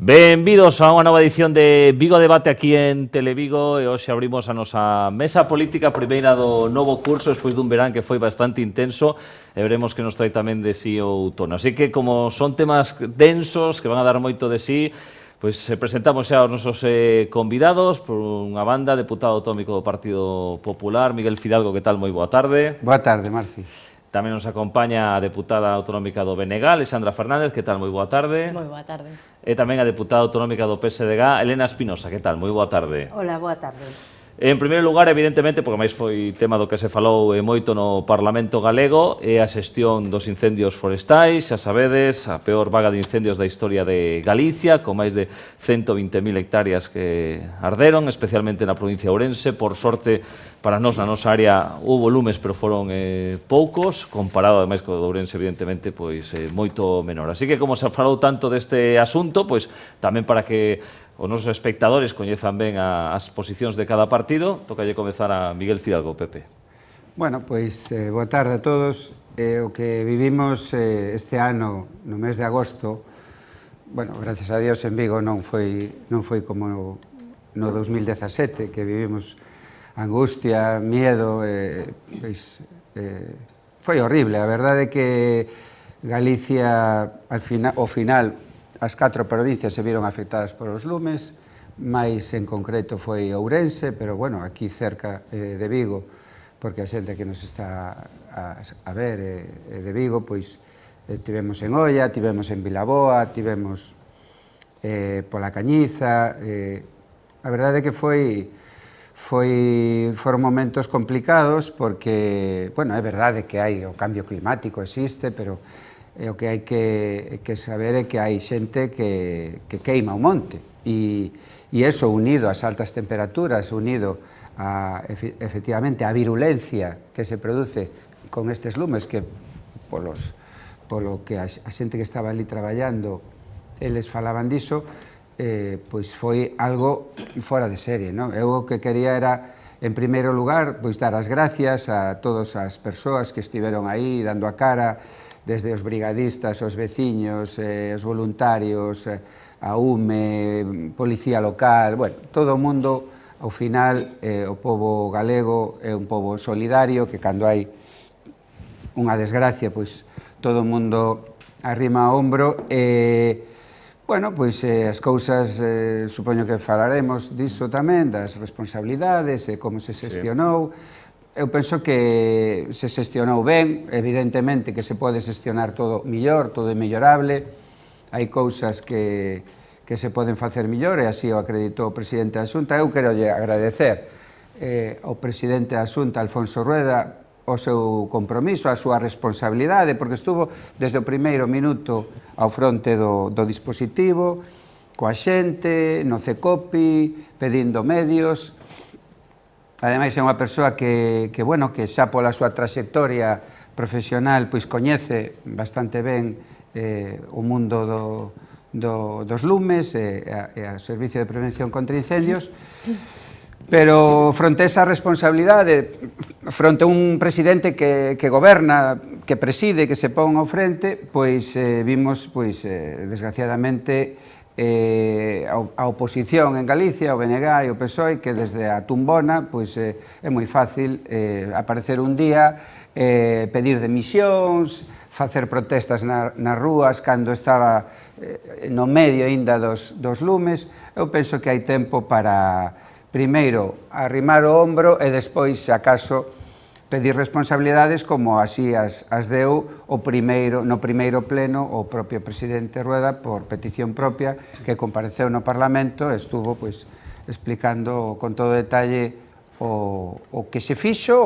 Benvidos a unha nova edición de Vigo Debate aquí en Televigo e hoxe abrimos a nosa mesa política primeira do novo curso despois dun verán que foi bastante intenso e veremos que nos trae tamén de sí o outono. Así que como son temas densos que van a dar moito de sí, pois presentamos xa aos nosos convidados. Por unha banda, deputado autonómico do Partido Popular, Miguel Fidalgo, que tal? Moi boa tarde. Boa tarde, Marci. Tamén nos acompaña a deputada autonómica do BNG, Alexandra Fernández, que tal? Moi boa tarde. Moi boa tarde. E tamén a deputada autonómica do PSDG, Elena Espinosa, que tal? Moi boa tarde. Hola, boa tarde. En primeiro lugar, evidentemente, porque máis foi tema do que se falou moito no Parlamento galego, é a xestión dos incendios forestais. Xa sabedes, a peor vaga de incendios da historia de Galicia, con máis de 120.000 hectáreas que arderon, especialmente na provincia de Ourense. Por sorte, para nós, na nosa área, houve lumes, pero foron poucos, comparado, ademais, co de Ourense, evidentemente, pois moito menor. Así que, como se falou tanto deste asunto, pois tamén para que os nosos espectadores coñezan ben as posicións de cada partido, tocalle comezar a Miguel Fidalgo, Pepe. Bueno, pois, boa tarde a todos. O que vivimos este ano, no mes de agosto, bueno, gracias a Dios en Vigo non foi como no 2017, que vivimos angustia, miedo, pois, foi horrible. A verdade é que Galicia, ao final, as 4 provincias se viron afectadas por os lumes, máis en concreto foi Ourense, pero bueno, aquí cerca de Vigo, porque a xente que nos está a ver de Vigo, pois tivemos en Oia, tivemos en Vilaboa, tivemos pola Cañiza. A verdade é que foron momentos complicados porque, bueno, é verdade que hai o cambio climático, existe, pero o que hai que saber é que hai xente que queima o monte e eso unido ás altas temperaturas, unido efectivamente á virulencia que se produce con estes lumes que polo que a xente que estaba ali traballando eles falaban diso, pois foi algo fora de serie, non? Eu o que quería era, en primeiro lugar, pois dar as gracias a todas as persoas que estiveron aí dando a cara, desde os brigadistas, os veciños, os voluntarios, a UME, policía local, bueno, todo o mundo, ao final, o pobo galego é un pobo solidario, que cando hai unha desgracia, pois todo o mundo arrima o ombro e, bueno, pois as cousas, supoño que falaremos diso tamén, das responsabilidades e como se xestionou. Eu penso que se xestionou ben, evidentemente que se pode xestionar todo mellor, todo é mellorable, hai cousas que se poden facer mellor e así o acreditou o presidente da Xunta. Eu quero agradecer ao presidente da Xunta, Alfonso Rueda, o seu compromiso, a súa responsabilidade, porque estuvo desde o primeiro minuto ao fronte do dispositivo, coa xente, no CECOPI, pedindo medios. Ademais, é unha persoa que xa pola súa trayectoria profesional pois coñece bastante ben o mundo dos lumes e o Servicio de Prevención contra Incendios, pero fronte a esa responsabilidade, fronte a un presidente que goberna, que preside, que se pon ao frente, pois vimos, desgraciadamente, a oposición en Galicia, o BNG e o PSOE, que desde a tumbona é moi fácil aparecer un día, pedir demisións, facer protestas nas rúas cando estaba no medio aínda dos lumes. Eu penso que hai tempo para, primeiro, arrimar o ombro e despois, se acaso, pedir responsabilidades como así as deu no primeiro pleno o propio presidente Rueda por petición propia, que compareceu no Parlamento e estuvo explicando con todo detalle o que se fixo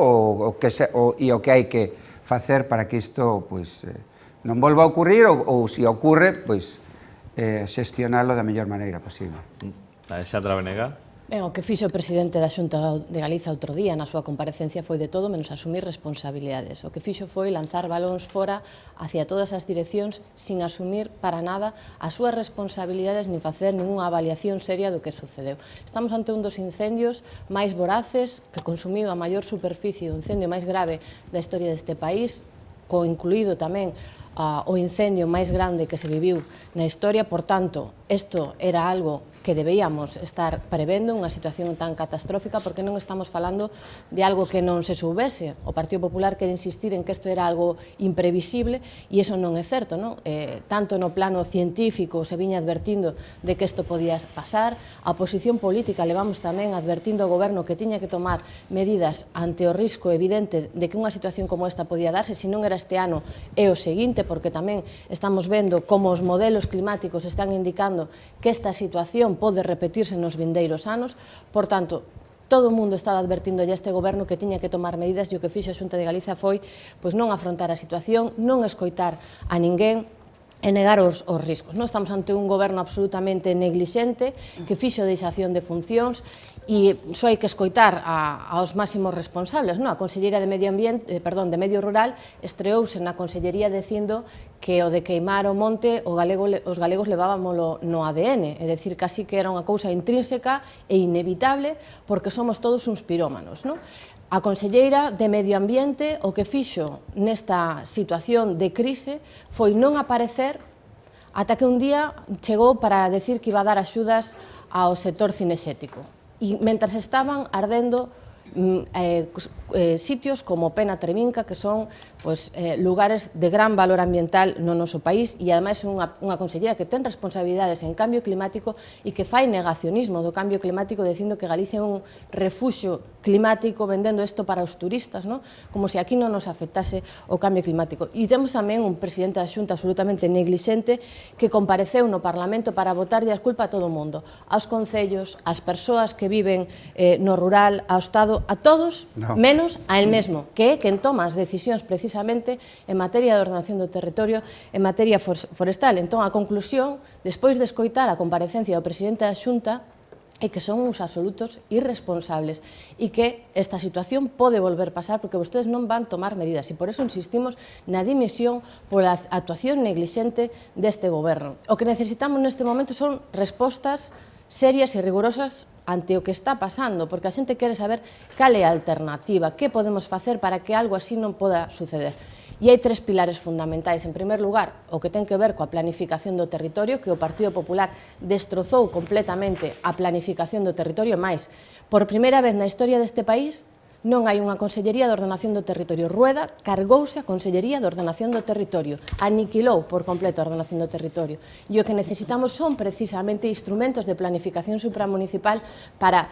e o que hai que facer para que isto non volva a ocurrir ou se ocurre, xestionalo da mellor maneira posible. Alexandra Benega. Ben, o que fixo o presidente da Xunta de Galiza outro día na súa comparecencia foi de todo menos asumir responsabilidades. O que fixo foi lanzar balóns fora hacia todas as direccións sin asumir para nada as súas responsabilidades nin facer ninguna avaliación seria do que sucedeu. Estamos ante un dos incendios máis voraces que consumiu a maior superficie do incendio máis grave da historia deste país, co incluído tamén o incendio máis grande que se viviu na historia, por tanto, isto era algo que debíamos estar prevendo, unha situación tan catastrófica, porque non estamos falando de algo que non se soubese. O Partido Popular quere insistir en que isto era algo imprevisible, e iso non é certo, non? Tanto no plano científico se viña advertindo de que isto podía pasar, a oposición política levamos tamén advertindo ao goberno que tiña que tomar medidas ante o risco evidente de que unha situación como esta podía darse, se non era este ano é o seguinte, porque tamén estamos vendo como os modelos climáticos están indicando que esta situación pode repetirse nos vindeiros anos. Por tanto, todo o mundo estaba advertindo a este goberno que tiña que tomar medidas, e o que fixo a Xunta de Galicia foi non afrontar a situación, non escoitar a ninguén e negar os riscos. Estamos ante un goberno absolutamente neglixente que fixo deixación de funcións, e só hai que escoitar aos máximos responsables. A Conselleira de Medio Rural estreouse na Consellería dicindo que o de queimar o monte os galegos levábamolo no ADN, é dicir, casi que era unha cousa intrínseca e inevitable porque somos todos uns pirómanos. A Conselleira de Medio Ambiente o que fixo nesta situación de crise foi non aparecer ata que un día chegou para decir que iba a dar axudas ao sector cinexético. E mentras estaban ardendo sitios como Pena Trevinca, que son lugares de gran valor ambiental no noso país, e ademais é unha conselleira que ten responsabilidades en cambio climático e que fai negacionismo do cambio climático dicindo que Galicia é un refuxio climático, vendendo isto para os turistas, como se aquí non nos afectase o cambio climático. E temos tamén un presidente da Xunta absolutamente neglixente que compareceu no Parlamento para botarlle as culpa a todo o mundo, aos concellos, ás persoas que viven no rural, ao Estado, a todos, menos a el mesmo, que é quen toma as decisións precisamente en materia de ordenación do territorio, en materia forestal. Entón, a conclusión, despois de escoitar a comparecencia do presidente da Xunta, é que son uns absolutos irresponsables e que esta situación pode volver pasar porque vostedes non van tomar medidas, e por eso insistimos na dimisión pola actuación neglixente deste goberno. O que necesitamos neste momento son respostas serias e rigurosas ante o que está pasando, porque a xente quere saber cal é a alternativa, que podemos facer para que algo así non poda suceder. E hai tres pilares fundamentais. En primer lugar, o que ten que ver coa planificación do territorio, que o Partido Popular destrozou completamente a planificación do territorio, máis, por primeira vez na historia deste país, non hai unha Consellería de Ordenación do Territorio. Rueda cargouse a Consellería de Ordenación do Territorio, aniquilou por completo a ordenación do territorio. E o que necesitamos son precisamente instrumentos de planificación supramunicipal para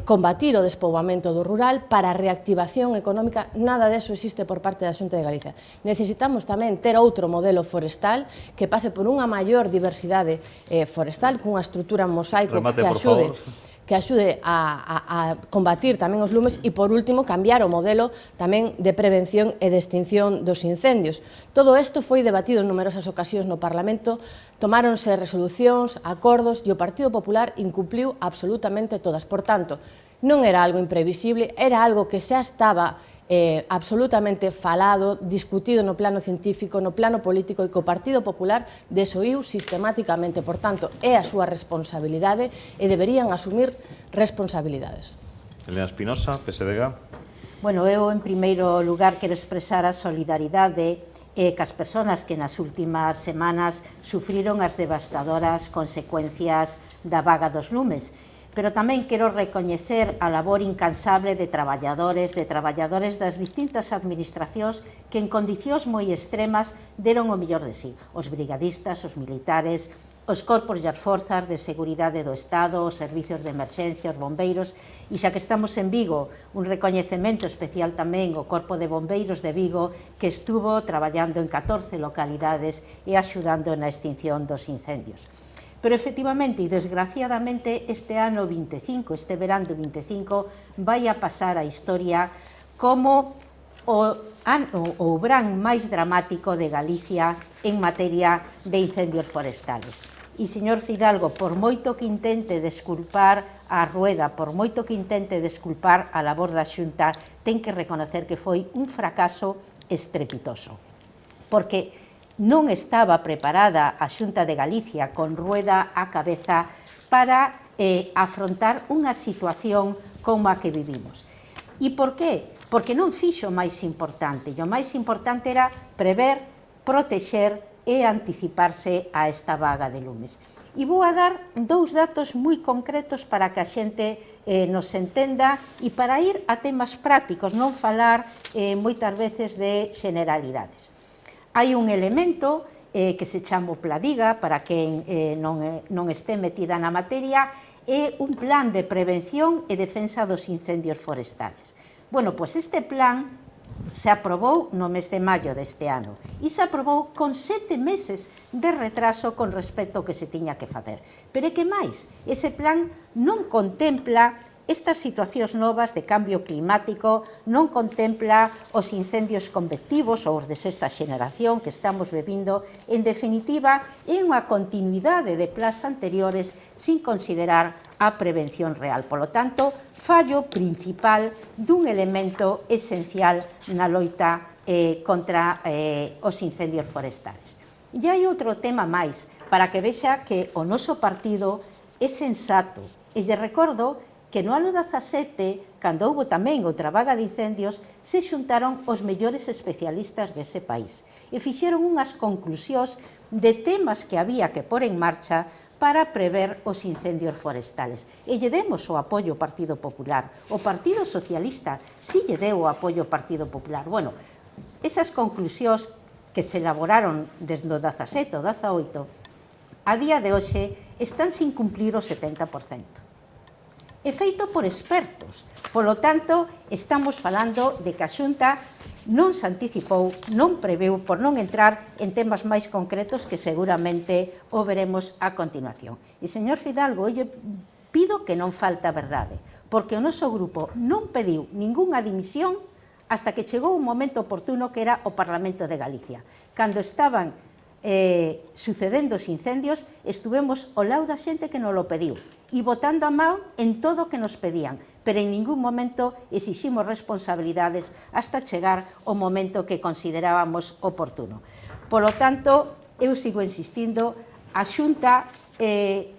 combatir o despoboamento do rural, para a reactivación económica. Nada deso existe por parte da Xunta de Galicia. Necesitamos tamén ter outro modelo forestal que pase por unha maior diversidade forestal, cunha estrutura mosaico que axude a combatir tamén os lumes, e, por último, cambiar o modelo tamén de prevención e de extinción dos incendios. Todo isto foi debatido en numerosas ocasións no Parlamento, tomáronse resolucións, acordos, e o Partido Popular incumpliu absolutamente todas. Por tanto, non era algo imprevisible, era algo que xa estaba absolutamente falado, discutido no plano científico, no plano político, e que o Partido Popular desoíu sistemáticamente. Por tanto, é a súa responsabilidade e deberían asumir responsabilidades. Elena Espinosa, PSDG. Bueno, eu, en primeiro lugar, quero expresar a solidaridade cas persoas que nas últimas semanas sufriron as devastadoras consecuencias da vaga dos lumes. Pero tamén quero recoñecer a labor incansable de traballadores das distintas administracións que en condicións moi extremas deron o mellor de sí. Os brigadistas, os militares, os corpos e as forzas de seguridade do Estado, os servicios de emerxencia, os bombeiros, e xa que estamos en Vigo, un recoñecemento especial tamén ao Corpo de Bombeiros de Vigo, que estuvo traballando en 14 localidades e axudando na extinción dos incendios. Pero, efectivamente, e desgraciadamente, este ano 25, este verán do 25, vai a pasar a historia como o verán máis dramático de Galicia en materia de incendios forestales. E, señor Fidalgo, por moito que intente desculpar a Rueda, por moito que intente desculpar a labor da Xunta, ten que reconocer que foi un fracaso estrepitoso. Porque non estaba preparada a Xunta de Galicia con Rueda á cabeza para afrontar unha situación como a que vivimos. E por qué? Porque non fixo o máis importante. E o máis importante era prever protexer e anticiparse a esta vaga de lumes. E vou a dar dous datos moi concretos para que a xente nos entenda e para ir a temas prácticos, non falar moitas veces de generalidades. Hai un elemento que se chama o Pladiga, para quen non este metida na materia, é un plan de prevención e defensa dos incendios forestales. Bueno, pois este plan se aprobou no mes de maio deste ano e se aprobou con 7 meses de retraso con respecto ao que se tiña que facer. Pero é que máis, ese plan non contempla estas situacións novas de cambio climático, non contempla os incendios convectivos ou os de sexta xeneración que estamos vivindo. En definitiva, é unha continuidade de plans anteriores sin considerar a prevención real. Por lo tanto, fallo principal dun elemento esencial na loita contra os incendios forestales. E hai outro tema máis, para que vexa que o noso partido é sensato. E lle recordo que no ano 17, cando houve tamén outra vaga de incendios, se xuntaron os mellores especialistas dese país e fixeron unhas conclusións de temas que había que pôr en marcha para prever os incendios forestales. E lle demos o apoio ao Partido Popular. O Partido Socialista si lle deu o apoio ao Partido Popular. Bueno, esas conclusións que se elaboraron desde o 17 ao 18, a día de hoxe están sin cumplir o 70%. É feito por expertos. Por lo tanto, estamos falando de que a Xunta non se anticipou, non preveu, por non entrar en temas máis concretos que seguramente o veremos a continuación. E, señor Fidalgo, eu pido que non falta verdade, porque o noso grupo non pediu ningunha dimisión hasta que chegou un momento oportuno que era o Parlamento de Galicia. Cando estaban sucedendo os incendios, estuvemos ao lado da xente que nos lo pediu e votando a mão en todo o que nos pedían, pero en ningún momento exiximos responsabilidades hasta chegar o momento que considerábamos oportuno. Por lo tanto, eu sigo insistindo, a Xunta é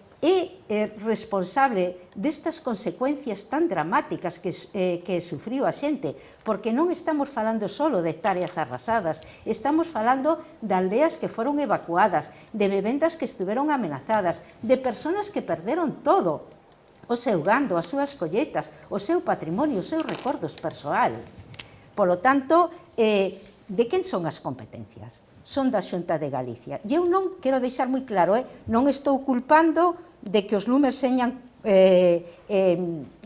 responsable destas consecuencias tan dramáticas que sufriu a xente, porque non estamos falando só de hectáreas arrasadas, estamos falando de aldeas que foron evacuadas, de vivendas que estiveron amenazadas, de persoas que perderon todo, o seu gando, as súas colleitas, o seu patrimonio, os seus recordos persoais. Por lo tanto, de quen son as competencias? Son da Xunta de Galicia. E eu non, quero deixar moi claro, non estou culpando de que os lumes señan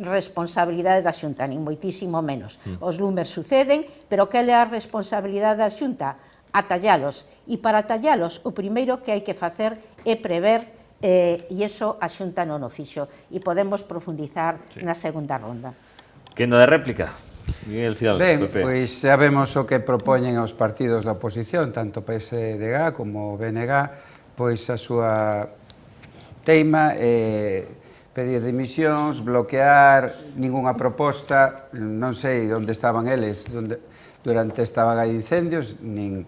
responsabilidade da Xunta, nin moitísimo menos. Os lumes suceden, pero que é a responsabilidade da Xunta? Atallalos. E para atallalos, o primeiro que hai que facer é prever, e iso a Xunta non o fixo. E podemos profundizar na segunda ronda. Quenda de réplica. Miguel Fidalgo, Ben, PP. pois xa vemos o que propoñen os partidos da oposición, tanto PSDG como BNG, pois a súa teima é pedir dimisións, bloquear, ningunha proposta, non sei onde estaban eles durante esta vaga de incendios, nin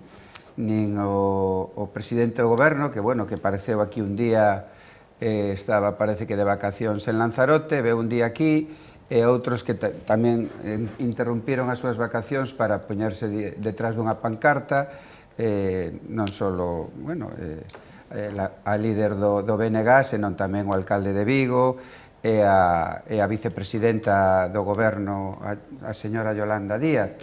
o presidente do goberno, que, bueno, que pareceu aquí un día, estaba, parece que de vacacións en Lanzarote, veu un día aquí, e outros que tamén interrompiron as súas vacacións para poñerse detrás dunha pancarta, non só a líder do BNG, senón tamén o alcalde de Vigo e a vicepresidenta do goberno, a señora Yolanda Díaz.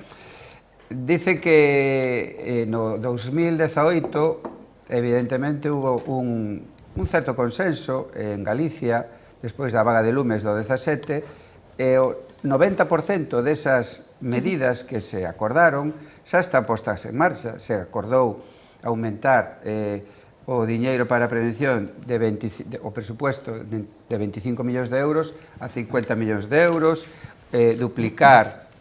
Dice que no 2018, evidentemente, hubo un certo consenso en Galicia, despois da vaga de lumes do 17, e o 90% desas medidas que se acordaron xa están postas en marcha. Se acordou aumentar o diñeiro para a prevención, o presupuesto de 25 millóns de euros a 50 millóns de euros, duplicar,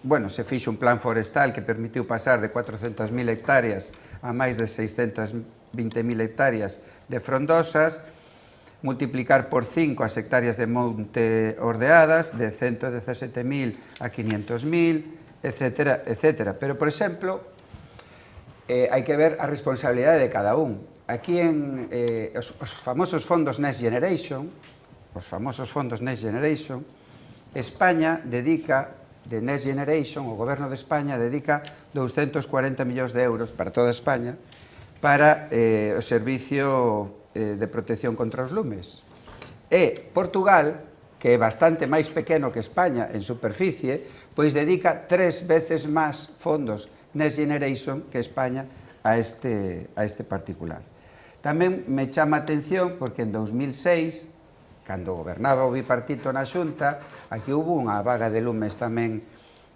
bueno, se fixo un plan forestal que permitiu pasar de 400.000 hectáreas a máis de 620.000 hectáreas de frondosas, multiplicar por 5 as hectáreas de monte ordeadas, de 117.000 a 500.000, etcétera, etcétera. Pero, por exemplo, hai que ver a responsabilidade de cada un. Aquí, os famosos fondos Next Generation, España dedica de Next Generation, o Goberno de España dedica 240 millóns de euros para toda España para o servicio de protección contra os lumes. E Portugal, que é bastante máis pequeno que España en superficie, pois dedica 3 veces máis fondos Next Generation que España a este particular. Tamén me chama a atención porque en 2006, cando gobernaba o bipartito na Xunta, aquí hubo unha vaga de lumes tamén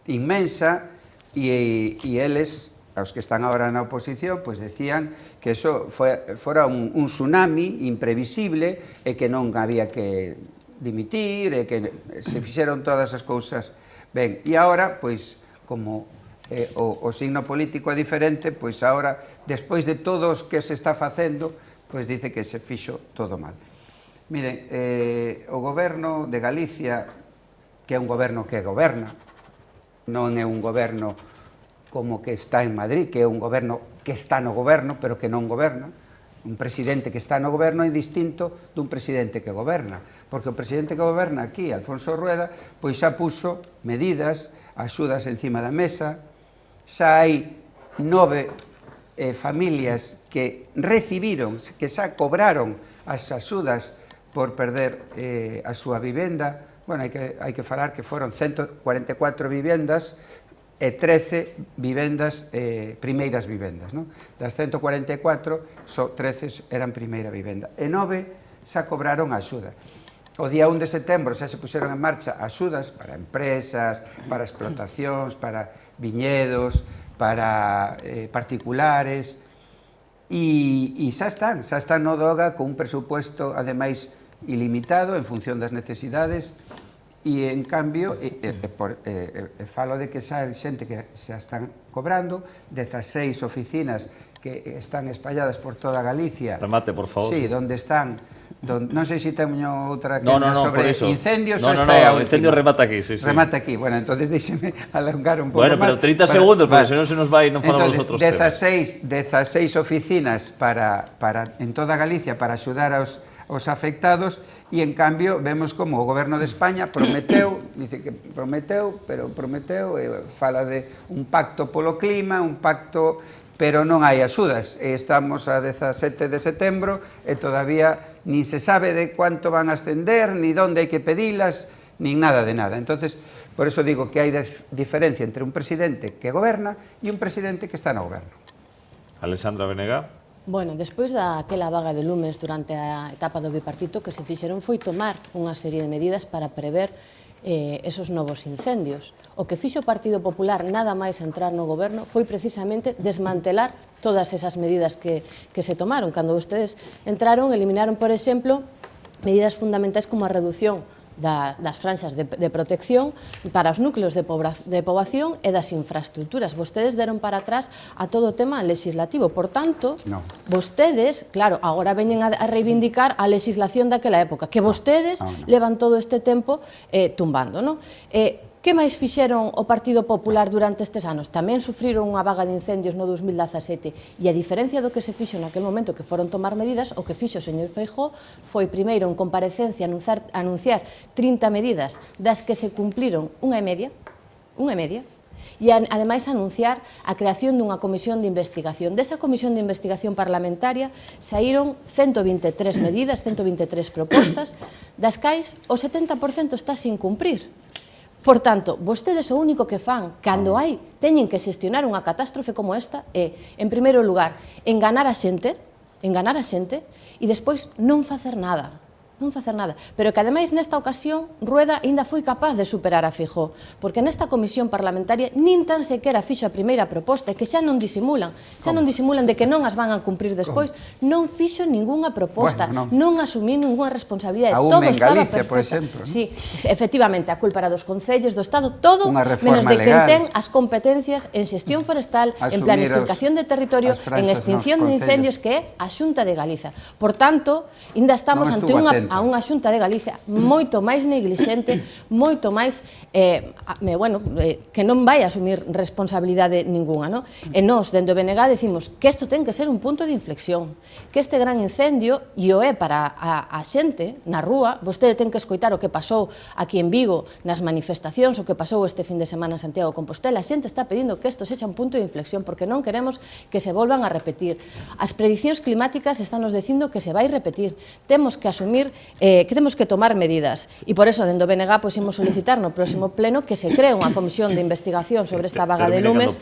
inmensa e eles, os que están agora na oposición, pois decían que eso fora un tsunami imprevisible e que non había que dimitir e que se fixeron todas as cousas ben. E agora, pois, como o signo político é diferente, pois agora, despois de todos que se está facendo, pois dice que se fixo todo mal. Miren, o goberno de Galicia, que é un goberno que goberna, non é un goberno como que está en Madrid, que é un goberno que está no goberno, pero que non goberna. Un presidente que está no goberno é distinto dun presidente que goberna, porque o presidente que goberna aquí, Alfonso Rueda, pois xa puxo medidas, axudas encima da mesa, xa hai 9 familias que recibiron, que xa cobraron as axudas por perder a súa vivenda. Bueno, hai que falar que foron 144 vivendas e 13 vivendas, primeiras vivendas, non? Das 144, só 13 eran primeira vivenda. E 9 xa cobraron a axuda. O día 1 de setembro xa se puxeron en marcha axudas para empresas, para explotacións, para viñedos, para particulares, e xa están no DOGA con un presupuesto, ademais, ilimitado en función das necesidades, e en cambio falo de que xa hai xente que xa están cobrando, 16 oficinas que están espalladas por toda Galicia. Remate, por favor. Sí, donde están, non sei se teño outra que sobre incendios ou esta é a última. incendios remata aquí, sí. Remata aquí, bueno, entonces déxeme alongar un pouco máis. Bueno, pero 30 segundos, porque senón se nos vai, non falamos outros temas. 16 oficinas en toda Galicia para axudar aos afectados, e en cambio vemos como o goberno de España prometeu, dice que prometeu, fala de un pacto polo clima, un pacto, pero non hai axudas. Estamos a 17 de setembro e todavía nin se sabe de cuánto van a ascender, ni onde hai que pedilas, nin nada de nada. Entonces, por eso digo que hai diferencia entre un presidente que goberna e un presidente que está no goberno. Alexandra Benega. Bueno, despois daquela vaga de lumes durante a etapa do bipartito, que se fixeron foi tomar unha serie de medidas para prever esos novos incendios. O que fixo o Partido Popular nada máis entrar no goberno foi precisamente desmantelar todas esas medidas que se tomaron. Cando vostedes entraron, eliminaron, por exemplo, medidas fundamentais como a reducción das franxas de protección para os núcleos de poboación e das infraestructuras. Vostedes deron para atrás a todo o tema legislativo. Por tanto, vostedes, claro, agora veñen a reivindicar a legislación daquela época, que vostedes levan todo este tempo tumbando, non? Que máis fixeron o Partido Popular durante estes anos? Tamén sufriron unha vaga de incendios no 2017, e a diferencia do que se fixo naquele momento, que foron tomar medidas, o que fixo o señor Feijóo foi primeiro en comparecencia anunciar 30 medidas das que se cumpliron unha e media, e ademais anunciar a creación dunha comisión de investigación. Desa comisión de investigación parlamentaria saíron 123 medidas, 123 propostas, das cais o 70% está sin cumprir. Por tanto, vostedes o único que fan cando teñen que xestionar unha catástrofe como esta é, en primeiro lugar, enganar a xente e despois non facer nada. Pero que ademais nesta ocasión Rueda ainda foi capaz de superar a Feijóo, porque nesta comisión parlamentaria nin tan sequera fixo a primeira proposta, que xa non disimulan de que non as van a cumprir despois, non fixo ningunha proposta, non asumí ningunha responsabilidade, todo estaba perfecto. Sí, efectivamente, a culpa era dos concellos, do Estado, todo, menos de quen ten as competencias en xestión forestal, en planificación de territorio, en extinción de incendios, que é a Xunta de Galiza. Por tanto, ainda estamos ante unha cuenta. a unha Xunta de Galicia moito máis neglixente, moito máis, que non vai asumir responsabilidade ninguna, non? E nós, dentro do BNG, decimos que isto ten que ser un punto de inflexión, que este gran incendio, e o é para a xente na rúa, vostede ten que escoitar o que pasou aquí en Vigo, nas manifestacións, o que pasou este fin de semana en Santiago de Compostela, a xente está pedindo que isto sexa un punto de inflexión, porque non queremos que se volvan a repetir. As prediccións climáticas están nos dicindo que se vai repetir. Temos que asumir, que temos que tomar medidas. E por eso, dentro do BNG, pois imos solicitar no próximo pleno que se cree unha comisión de investigación sobre esta vaga de lumes,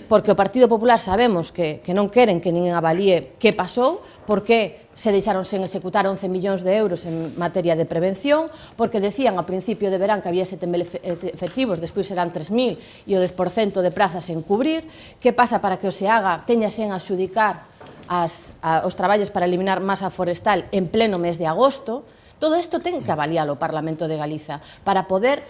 porque o Partido Popular sabemos que non queren que ninguén avalíe que pasou, porque se deixaron sen executar 11 millóns de euros en materia de prevención, porque decían ao principio de verán que había 7.000 efectivos, despois serán 3.000 e o 10% de prazas en cubrir. Que pasa para que o SEAGA teña sen adxudicar os traballos para eliminar masa forestal en pleno mes de agosto? Todo isto ten que avaliar o Parlamento de Galiza para poder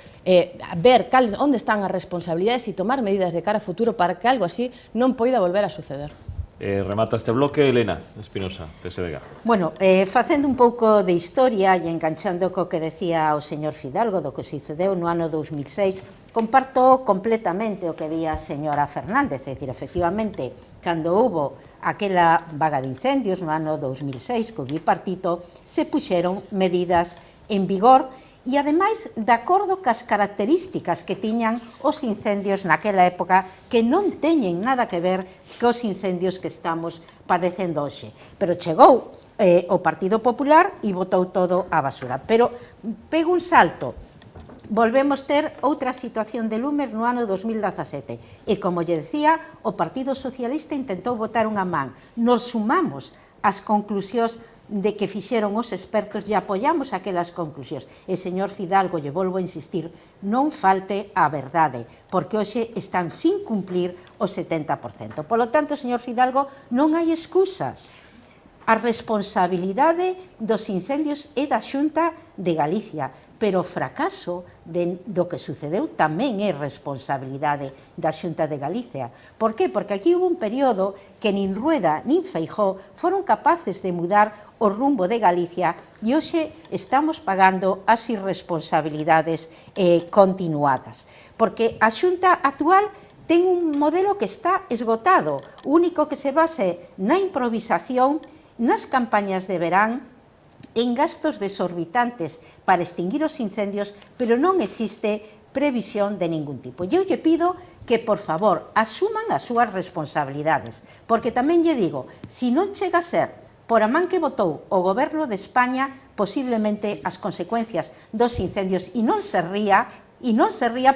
ver onde están as responsabilidades e tomar medidas de cara a futuro para que algo así non poida volver a suceder. Remata este bloque, Elena Espinosa, PSDG. Bueno, facendo un pouco de historia e enganchando co que decía o señor Fidalgo do que sucedeu no ano 2006, comparto completamente o que di a señora Fernández, é dicir, efectivamente, cando houbo aquela vaga de incendios no ano 2006 co bipartito, se puxeron medidas en vigor e, ademais, de acordo cas características que tiñan os incendios naquela época, que non teñen nada que ver cos incendios que estamos padecendo hoxe. Pero chegou o Partido Popular e botou todo a basura. Pero pego un salto. Volvemos ter outra situación de lumes no ano 2017 e, como lle decía, o Partido Socialista intentou botar unha man. Nos sumamos ás conclusións de que fixeron os expertos e apoiamos aquelas conclusións. E, señor Fidalgo, lle volvo a insistir, non falte a verdade, porque hoxe están sin cumplir o 70%. Polo tanto, señor Fidalgo, non hai excusas. A responsabilidade dos incendios é da Xunta de Galicia, pero o fracaso do que sucedeu tamén é responsabilidade da Xunta de Galicia. Por qué? Porque aquí hubo un período que nin Rueda nin Feijóo foron capaces de mudar o rumbo de Galicia e hoxe estamos pagando as irresponsabilidades continuadas. Porque a Xunta actual ten un modelo que está esgotado, único que se base na improvisación, nas campañas de verán, en gastos desorbitantes para extinguir os incendios, pero non existe previsión de ningún tipo. Eu lle pido que, por favor, asuman as súas responsabilidades, porque tamén lle digo, se non chega a ser por a man que botou o Goberno de España, posiblemente as consecuencias dos incendios, e non se ría,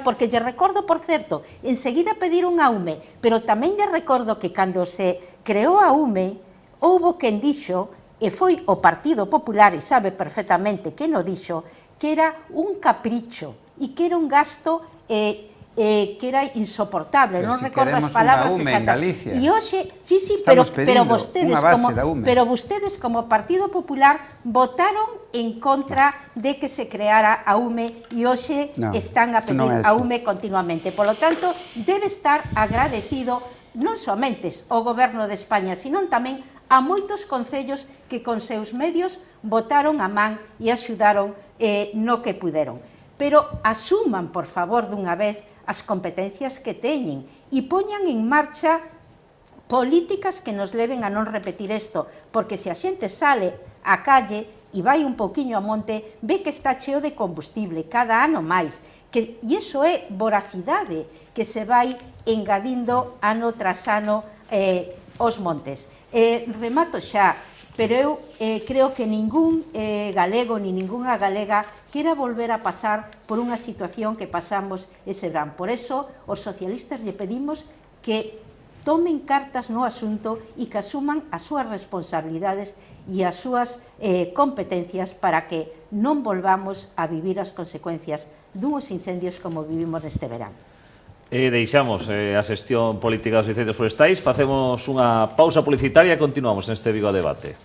porque lle recordo, por certo, enseguida pediron a UME, pero tamén lle recordo que cando se creou a UME, houbo quen dixo, e foi o Partido Popular, e sabe perfectamente que no dixo, que era un capricho e que era un gasto que era insoportable, non recordo as palabras exactas. E hoxe, pero vostedes como Partido Popular votaron en contra de que se creara a UME e hoxe están a pedir a UME continuamente. Por lo tanto, debe estar agradecido non somente ao Goberno de España, sino tamén a moitos concellos que con seus medios botaron a man e axudaron no que puderon. Pero asuman, por favor, dunha vez as competencias que teñen e poñan en marcha políticas que nos leven a non repetir isto, porque se a xente sale á calle e vai un poquinho a monte, ve que está cheo de combustible cada ano máis, e iso é voracidade que se vai engadindo ano tras ano os montes. Remato xa, pero eu creo que ningún galego ni ningunha galega quera volver a pasar por unha situación que pasamos ese verán. Por eso, os socialistas lle pedimos que tomen cartas no asunto e que asuman as súas responsabilidades e as súas competencias para que non volvamos a vivir as consecuencias duns incendios como vivimos neste verán. Deixamos a xestión política dos incendios forestais, facemos unha pausa publicitaria e continuamos neste Vigo a Debate.